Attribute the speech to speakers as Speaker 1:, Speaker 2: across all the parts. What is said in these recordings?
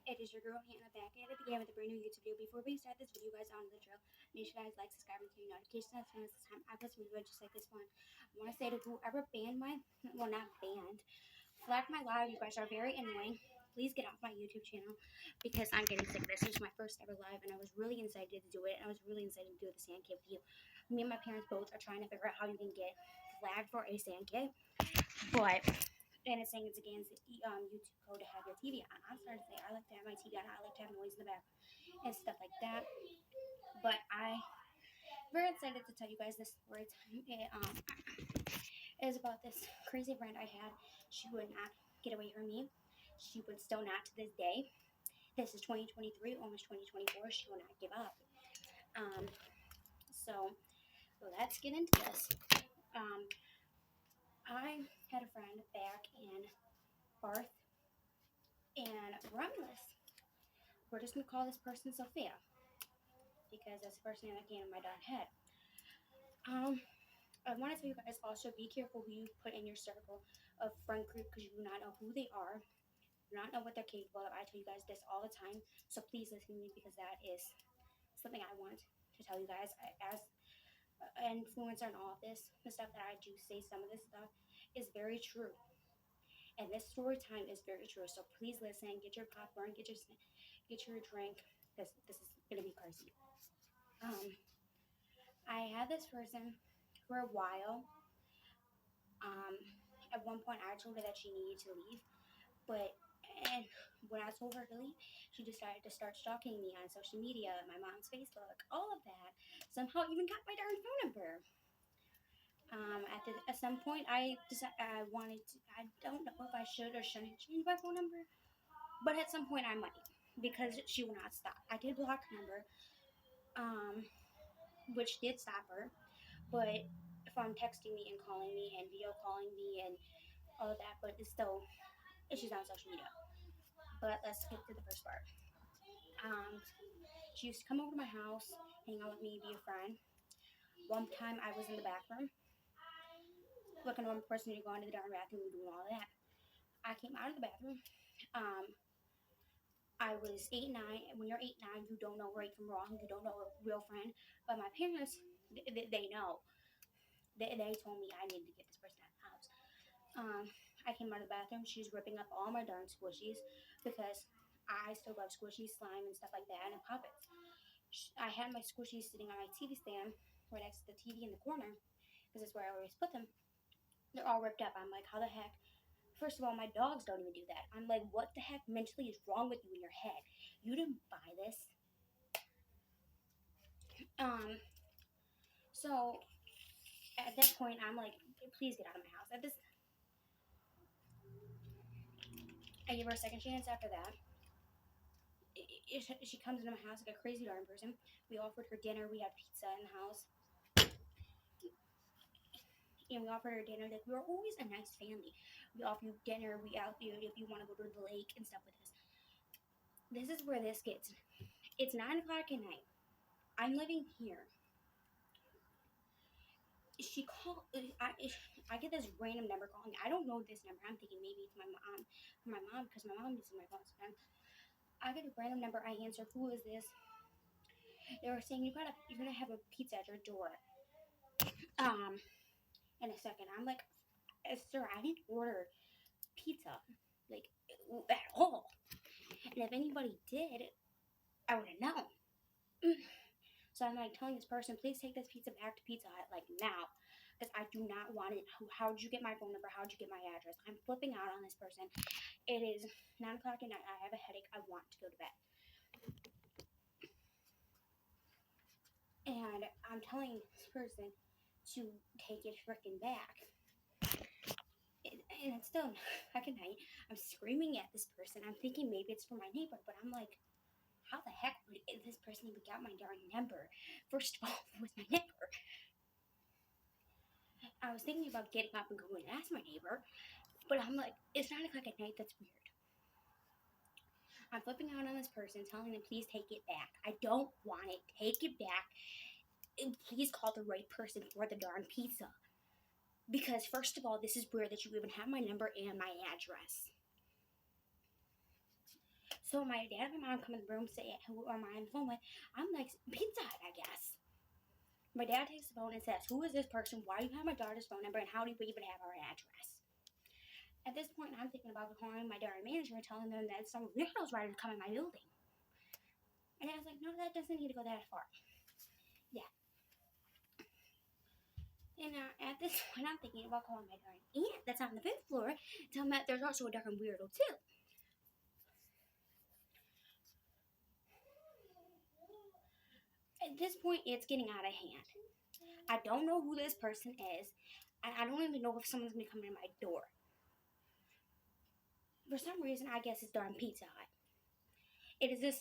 Speaker 1: It is your girl Hannah back at it again with a brand new YouTube video. Before we start this video, guys, on the drill, make sure you guys like, subscribe, and turn your notifications on. As soon as the time I post a video just like this one, I want to say to whoever banned my, well, not banned, flagged my live. You guys are very annoying. Please get off my YouTube channel because I'm getting sick. This is my first ever live, and I was really excited to do it. And I was really excited to do the sand kit with you. Me and my parents both are trying to figure out how you can get flagged for a sand kit, but and it's saying it's against YouTube code to have your TV on. I'm starting to say I like to have my TV on. I like to have noise in the background and stuff like that. But I very excited to tell you guys this story time. It is about this crazy friend I had. She would not get away from me. She would still not to this day. This is 2023, almost 2024. She will not give up. So let's get into this. I had a friend back in Barth and Romulus. We're just gonna call this person Sophia because that's the first name that came to my darn head. I want to tell you guys also be careful who you put in your circle of friend group because you do not know who they are, you do not know what they're capable of. I tell you guys this all the time, so please listen to me because that is something I want to tell you guys. As an influencer and all of this, the stuff that I do say, some of this stuff is very true. And this story time is very true. So please listen, get your popcorn, get your drink. This is gonna be crazy. I had this person for a while. Um, at one point, I told her that she needed to leave, but and when I told her to leave, she decided to start stalking me on social media, my mom's Facebook, all of that. Somehow, even got my darn phone number. At some point, I decided I wanted to. I don't know if I should or shouldn't change my phone number, but at some point, I might because she will not stop. I did block her number, which did stop her, but if I'm texting me and calling me and video calling me and all of that, but it's still she's on social media. But let's get to the first part. She used to come over to my house, hang out with me, be a friend. One time I was in the bathroom, looking at one person to go into the darn bathroom and doing all that. I came out of the bathroom. I was 8, 9. When you're 8, 9, you don't know right from wrong. You don't know a real friend. But my parents, they know. They told me I needed to get this person out of the house. I came out of the bathroom. She's ripping up all my darn squishies because I still love squishies, slime, and stuff like that, and puppets. I had my squishies sitting on my TV stand right next to the TV in the corner because that's where I always put them. They're all ripped up. I'm like, how the heck? First of all, my dogs don't even do that. I'm like, what the heck mentally is wrong with you in your head? You didn't buy this. So at that point, I'm like, please get out of my house. I gave her a second chance after that. She comes into my house like a crazy darn person. We offered her dinner. We had pizza in the house. And we offered her dinner. Like, we were always a nice family. We offer you dinner. We out you if you want to go to the lake and stuff with us. This is where this gets. It's 9 o'clock at night. I'm living here. She called. I get this random number calling. I don't know this number. I'm thinking maybe it's my mom, because my mom uses my phone sometimes. I get a random number. I answer. Who is this? They were saying you're gonna have a pizza at your door. In a second. I'm like, sir, I didn't order pizza, like at all. And if anybody did, I would have known. So I'm like telling this person, please take this pizza back to Pizza Hut, like now, because I do not want it. How'd you get my phone number? How'd you get my address? I'm flipping out on this person. It is 9 o'clock at night. I have a headache. I want to go to bed. And I'm telling this person to take it freaking back. And it's still back at night. I'm screaming at this person. I'm thinking maybe it's for my neighbor, but I'm like, how the heck would this person even get my darn number? First of all, it was my neighbor. I was thinking about getting up and going and ask my neighbor, but I'm like, it's 9 o'clock at night. That's weird. I'm flipping out on this person, telling them, please take it back. I don't want it. Take it back. And please call the right person for the darn pizza. Because first of all, this is weird that you even have my number and my address. So my dad and my mom come in the room, say who am I on the phone with? I'm like, Pizza Hut, I guess. My dad takes the phone and says, who is this person? Why do you have my daughter's phone number? And how do we even have her address? At this point, I'm thinking about calling my daughter manager and telling them that some weirdos ready to come in my building. And I was like, no, that doesn't need to go that far. Yeah. And at this point, I'm thinking about calling my darn aunt that's on the 5th floor, tell them that there's also a darn weirdo too. At this point, it's getting out of hand. I don't know who this person is, and I don't even know if someone's gonna be coming to my door. For some reason, I guess it's darn Pizza Hut. It is this.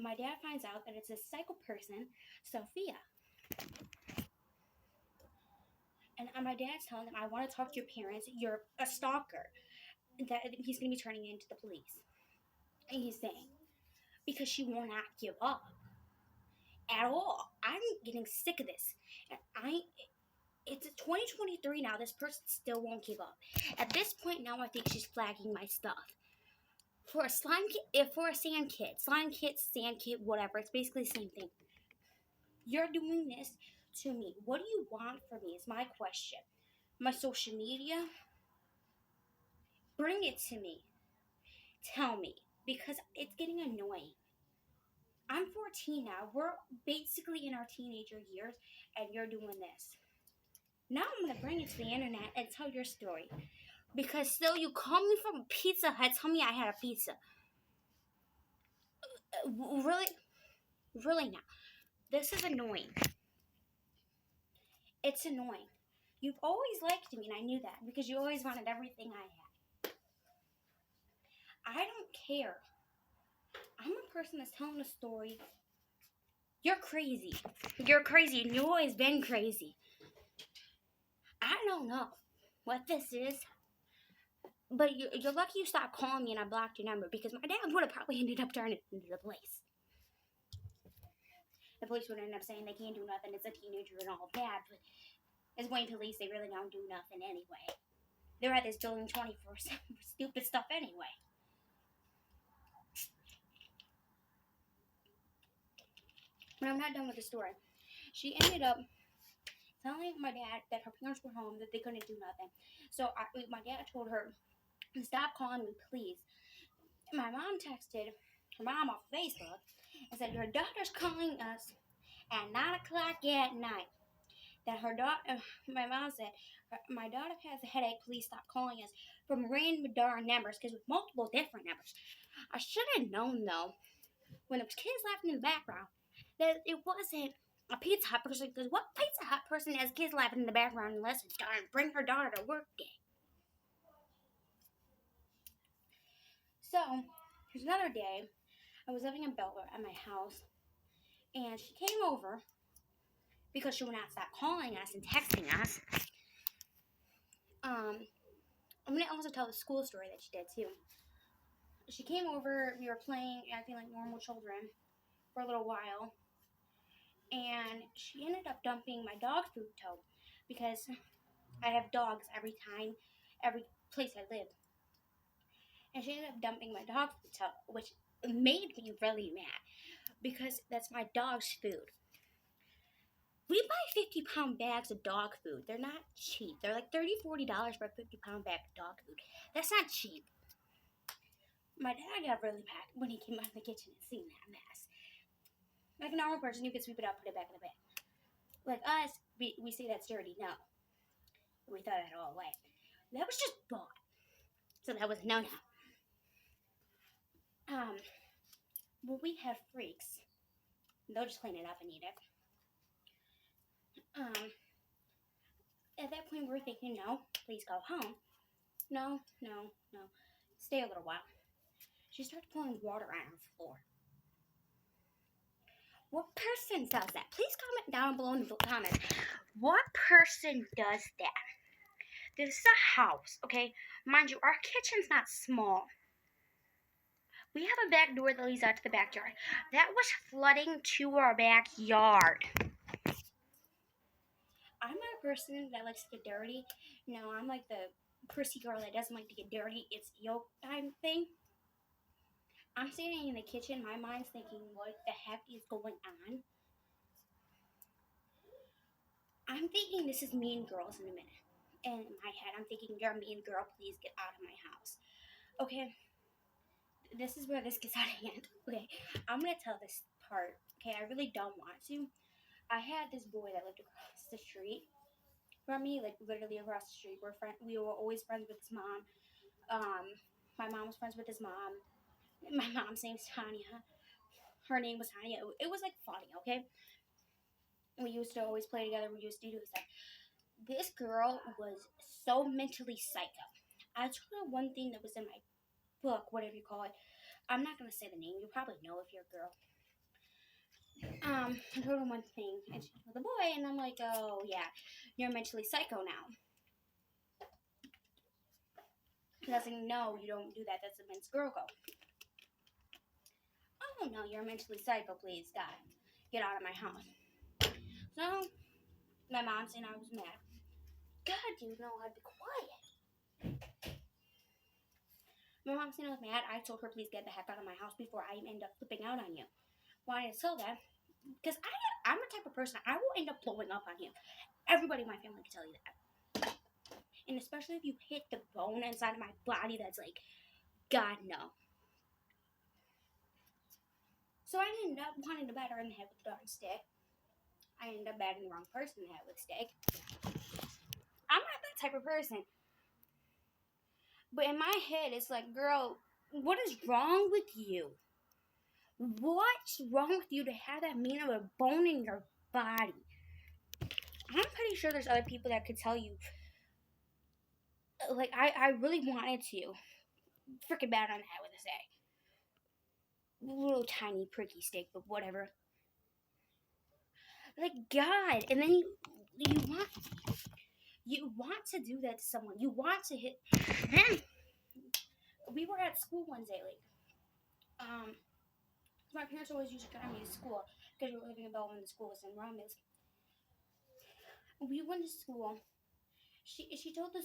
Speaker 1: My dad finds out that it's a psycho person, Sophia. And my dad's telling them, I want to talk to your parents. You're a stalker. That he's going to be turning into the police. And he's saying, because she will not give up at all. I'm getting sick of this. And it's 2023 now. This person still won't give up. At this point now, I think she's flagging my stuff. For a slime kit, for a sand kit, slime kit, sand kit, whatever. It's basically the same thing. You're doing this to me. What do you want from me is my question. My social media? Bring it to me. Tell me. Because it's getting annoying. I'm 14 now. We're basically in our teenager years, and you're doing this. Now I'm going to bring it to the internet and tell your story. Because still, you call me from Pizza Hut, tell me I had a pizza. Really? Really now. This is annoying. It's annoying. You've always liked me, and I knew that, because you always wanted everything I had. I don't care. I'm a person that's telling a story. You're crazy. You're crazy, and you've always been crazy. I don't know what this is, but you're lucky you stopped calling me and I blocked your number, because my dad would have probably ended up turning it into the police. The police would end up saying they can't do nothing, it's a teenager and all that, but as Wayne police, they really don't do nothing anyway. They're at this building 24/7 for stupid stuff anyway. But I'm not done with the story. She ended up telling my dad that her parents were home, that they couldn't do nothing. So my dad told her, stop calling me, please. My mom texted her mom off Facebook and said, your daughter's calling us at 9 o'clock at night. That her daughter, my mom said, my daughter has a headache, please stop calling us from random darn numbers, because with multiple different numbers. I should have known, though, when there was kids laughing in the background, that it wasn't a Pizza Hut person, because what Pizza Hut person has kids laughing in the background unless it's darn bring her daughter to work day? So, there's another day, I was living in Belleville at my house, and she came over because she would not stop calling us and texting us. I'm going to also tell the school story that she did too. She came over, we were playing, acting like normal children for a little while, and she ended up dumping my dog food tote, because I have dogs every place I live. And she ended up dumping my dog food tote, which made me really mad, because that's my dog's food. We buy 50-pound bags of dog food. They're not cheap. They're like $30, $40 for a 50-pound bag of dog food. That's not cheap. My dad got really mad when he came out of the kitchen and seen that mess. Like a normal person, you could sweep it up, put it back in the bag. Like us, we say that's dirty. No. We throw that all away. That was just bought. So that was a no-no. Well, we have freaks. They'll just clean it up and eat it. At that point, we're thinking, no, please go home. No. Stay a little while. She started pouring water on her floor. What person does that? Please comment down below in the comments. What person does that? This is a house, okay? Mind you, our kitchen's not small. We have a back door that leads out to the backyard. That was flooding to our backyard. I'm not a person that likes to get dirty. No, I'm like the prissy girl that doesn't like to get dirty. It's yoke time thing. I'm sitting in the kitchen. My mind's thinking, what the heck is going on? I'm thinking this is Mean Girls in a minute. And in my head, I'm thinking, you're a mean girl. Please get out of my house. Okay, this is where this gets out of hand. Okay, I'm gonna tell this part. Okay, I really don't want to. I had this boy that lived across the street from me, like literally across the street. We were always friends with his mom. My mom was friends with his mom. My mom's name's Tanya. Her name was Tanya. It was like funny, okay? We used to always play together. We used to do stuff. This girl was so mentally psycho. I told her one thing that was in my book, whatever you call it. I'm not gonna say the name. You probably know if you're a girl. I told her one thing, and she was a boy, and I'm like, oh yeah, you're mentally psycho now. Doesn't know you don't do that. That's a men's girl code. Oh no, you're mentally psycho. Please, God, get out of my house. So my mom saying I was mad. God, you know I'd be quiet. My mom saying I was mad. I told her please get the heck out of my house before I end up flipping out on you. Why I tell that? Because I'm the type of person I will end up blowing up on you. Everybody in my family can tell you that. And especially if you hit the bone inside of my body that's like, God no. So I ended up wanting to bat her in the head with the darn stick. I ended up batting the wrong person in the head with a stick. I'm not that type of person. But in my head, it's like, girl, what is wrong with you? What's wrong with you to have that mean of a bone in your body? I'm pretty sure there's other people that could tell you. Like, I really wanted to freaking bat on the head with a stick. Little tiny pricky stick, but whatever. Like, God. And then you want to do that to someone. You want to hit. We were at school one day, like, my parents always used to drive me to school because we were living in Belleville and the school was in Romulus. We went to school. She told the